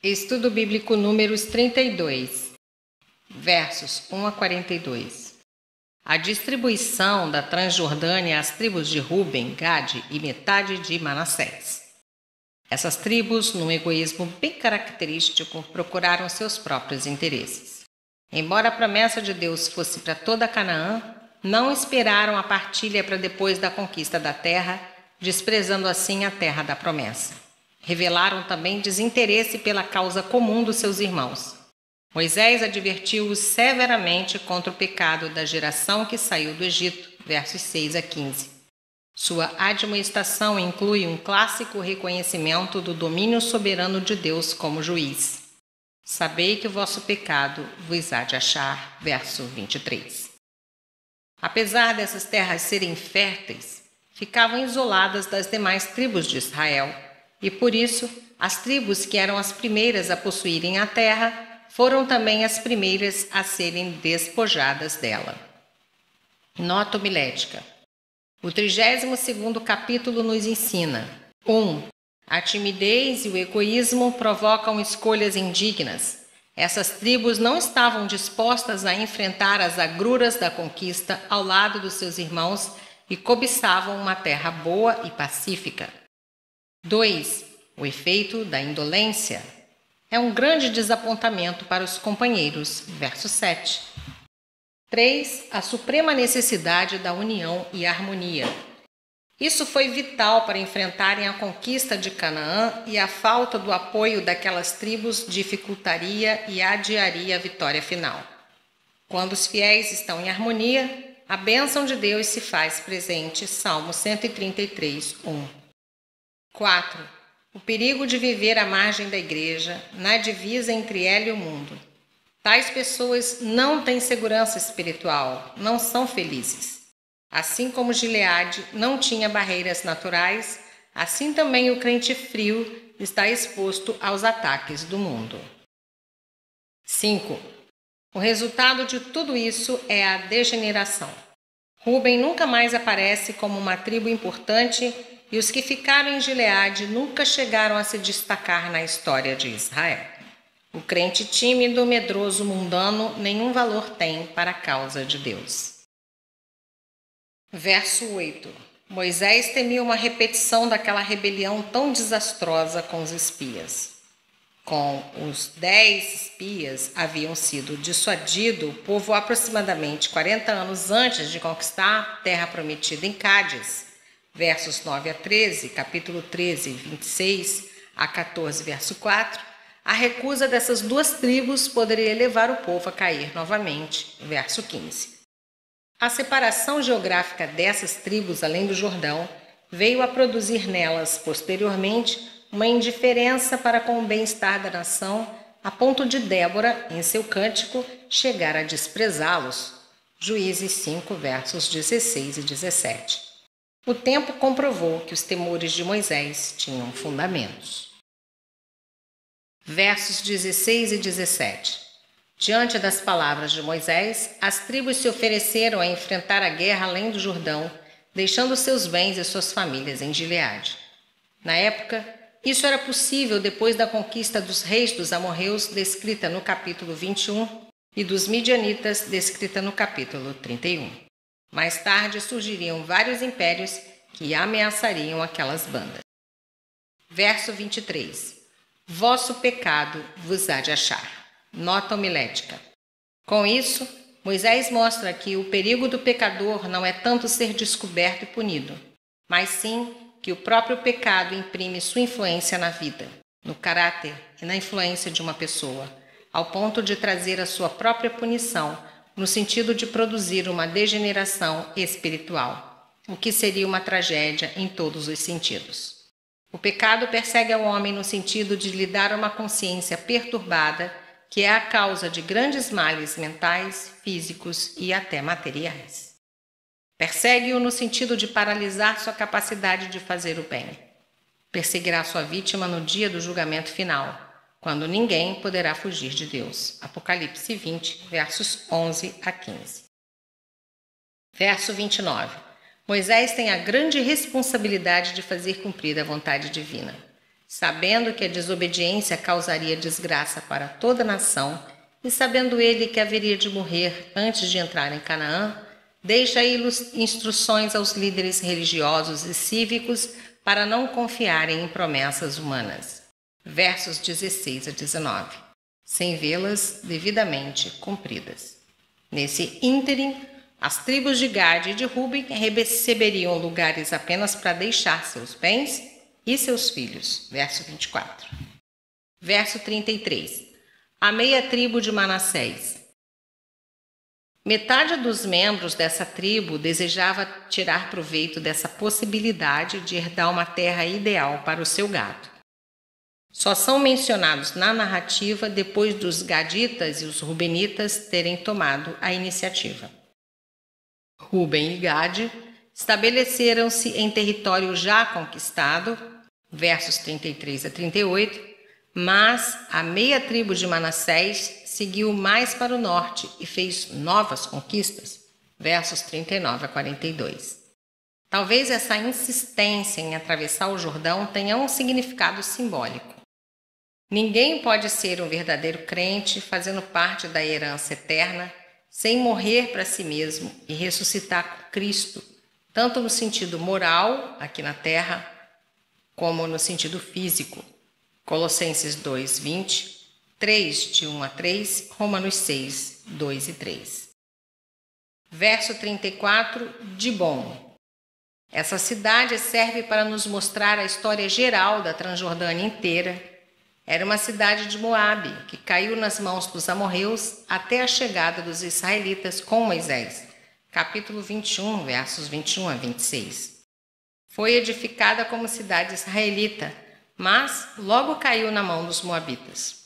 Estudo Bíblico Números 32, versos 1 a 42. A distribuição da Transjordânia às tribos de Ruben, Gade e metade de Manassés. Essas tribos, num egoísmo bem característico, procuraram seus próprios interesses. Embora a promessa de Deus fosse para toda Canaã, não esperaram a partilha para depois da conquista da terra, desprezando assim a terra da promessa. Revelaram também desinteresse pela causa comum dos seus irmãos. Moisés advertiu-os severamente contra o pecado da geração que saiu do Egito, versos 6 a 15. Sua admoestação inclui um clássico reconhecimento do domínio soberano de Deus como juiz. Sabei que o vosso pecado vos há de achar, verso 23. Apesar dessas terras serem férteis, ficavam isoladas das demais tribos de Israel, e por isso as tribos que eram as primeiras a possuírem a terra foram também as primeiras a serem despojadas dela. Nota homilética. O 32º capítulo nos ensina: 1. A timidez e o egoísmo provocam escolhas indignas. Essas tribos não estavam dispostas a enfrentar as agruras da conquista ao lado dos seus irmãos e cobiçavam uma terra boa e pacífica. 2. O efeito da indolência é um grande desapontamento para os companheiros, verso 7. 3. A suprema necessidade da união e harmonia. Isso foi vital para enfrentarem a conquista de Canaã, e a falta do apoio daquelas tribos dificultaria e adiaria a vitória final. Quando os fiéis estão em harmonia, a bênção de Deus se faz presente. Salmo 133, 1. 4. O perigo de viver à margem da igreja, na divisa entre ela e o mundo. Tais pessoas não têm segurança espiritual, não são felizes. Assim como Gileade não tinha barreiras naturais, assim também o crente frio está exposto aos ataques do mundo. 5. O resultado de tudo isso é a degeneração. Ruben nunca mais aparece como uma tribo importante, e os que ficaram em Gileade nunca chegaram a se destacar na história de Israel. O crente tímido, medroso, mundano, nenhum valor tem para a causa de Deus. Verso 8. Moisés temia uma repetição daquela rebelião tão desastrosa com os espias. Com os 10 espias haviam sido dissuadido o povo aproximadamente 40 anos antes de conquistar a terra prometida em Cádiz. Versos 9 a 13, capítulo 13, 26 a 14, verso 4, a recusa dessas duas tribos poderia levar o povo a cair novamente. Verso 15. A separação geográfica dessas tribos além do Jordão veio a produzir nelas, posteriormente, uma indiferença para com o bem-estar da nação, a ponto de Débora, em seu cântico, chegar a desprezá-los. Juízes 5, versos 16 e 17. O tempo comprovou que os temores de Moisés tinham fundamentos. Versos 16 e 17. Diante das palavras de Moisés, as tribos se ofereceram a enfrentar a guerra além do Jordão, deixando seus bens e suas famílias em Gileade. Na época, isso era possível depois da conquista dos reis dos amorreus, descrita no capítulo 21, e dos midianitas, descrita no capítulo 31. Mais tarde surgiriam vários impérios que ameaçariam aquelas bandas. Verso 23. Vosso pecado vos há de achar. Nota homilética. Com isso, Moisés mostra que o perigo do pecador não é tanto ser descoberto e punido, mas sim que o próprio pecado imprime sua influência na vida, no caráter e na influência de uma pessoa, ao ponto de trazer a sua própria punição, no sentido de produzir uma degeneração espiritual, o que seria uma tragédia em todos os sentidos. O pecado persegue ao homem no sentido de lhe dar uma consciência perturbada, que é a causa de grandes males mentais, físicos e até materiais. Persegue-o no sentido de paralisar sua capacidade de fazer o bem. Perseguirá sua vítima no dia do julgamento final, quando ninguém poderá fugir de Deus. Apocalipse 20, versos 11 a 15. Verso 29. Moisés tem a grande responsabilidade de fazer cumprir a vontade divina. Sabendo que a desobediência causaria desgraça para toda a nação, e sabendo ele que haveria de morrer antes de entrar em Canaã, deixa instruções aos líderes religiosos e cívicos para não confiarem em promessas humanas. Versos 16 a 19. Sem vê-las devidamente cumpridas. Nesse ínterim, as tribos de Gade e de Ruben receberiam lugares apenas para deixar seus bens e seus filhos. Verso 24. Verso 33. A meia tribo de Manassés. Metade dos membros dessa tribo desejava tirar proveito dessa possibilidade de herdar uma terra ideal para o seu gado. Só são mencionados na narrativa depois dos gaditas e os rubenitas terem tomado a iniciativa. Ruben e Gade estabeleceram-se em território já conquistado, versos 33 a 38, mas a meia tribo de Manassés seguiu mais para o norte e fez novas conquistas, versos 39 a 42. Talvez essa insistência em atravessar o Jordão tenha um significado simbólico. Ninguém pode ser um verdadeiro crente fazendo parte da herança eterna sem morrer para si mesmo e ressuscitar com Cristo, tanto no sentido moral, aqui na terra, como no sentido físico. Colossenses 2, 20, 3, de 1 a 3, Romanos 6, 2 e 3. Verso 34, Dibom. Essa cidade serve para nos mostrar a história geral da Transjordânia inteira. Era uma cidade de Moabe, que caiu nas mãos dos amorreus até a chegada dos israelitas com Moisés. Capítulo 21, versos 21 a 26. Foi edificada como cidade israelita, mas logo caiu na mão dos moabitas.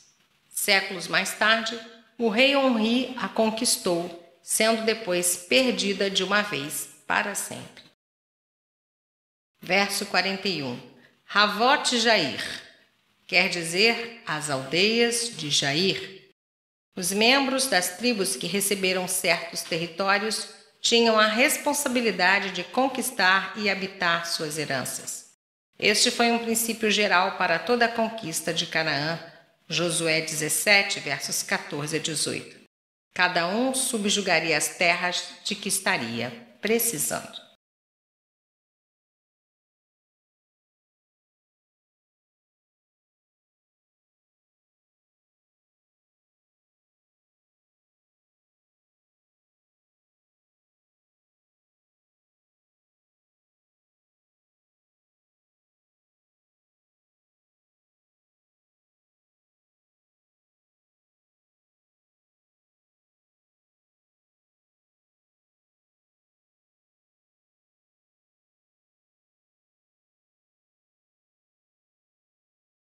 Séculos mais tarde, o rei Onri a conquistou, sendo depois perdida de uma vez para sempre. Verso 41. Havot Jair, quer dizer as aldeias de Jair. Os membros das tribos que receberam certos territórios tinham a responsabilidade de conquistar e habitar suas heranças. Este foi um princípio geral para toda a conquista de Canaã, Josué 17, versos 14 a 18. Cada um subjugaria as terras de que estaria precisando.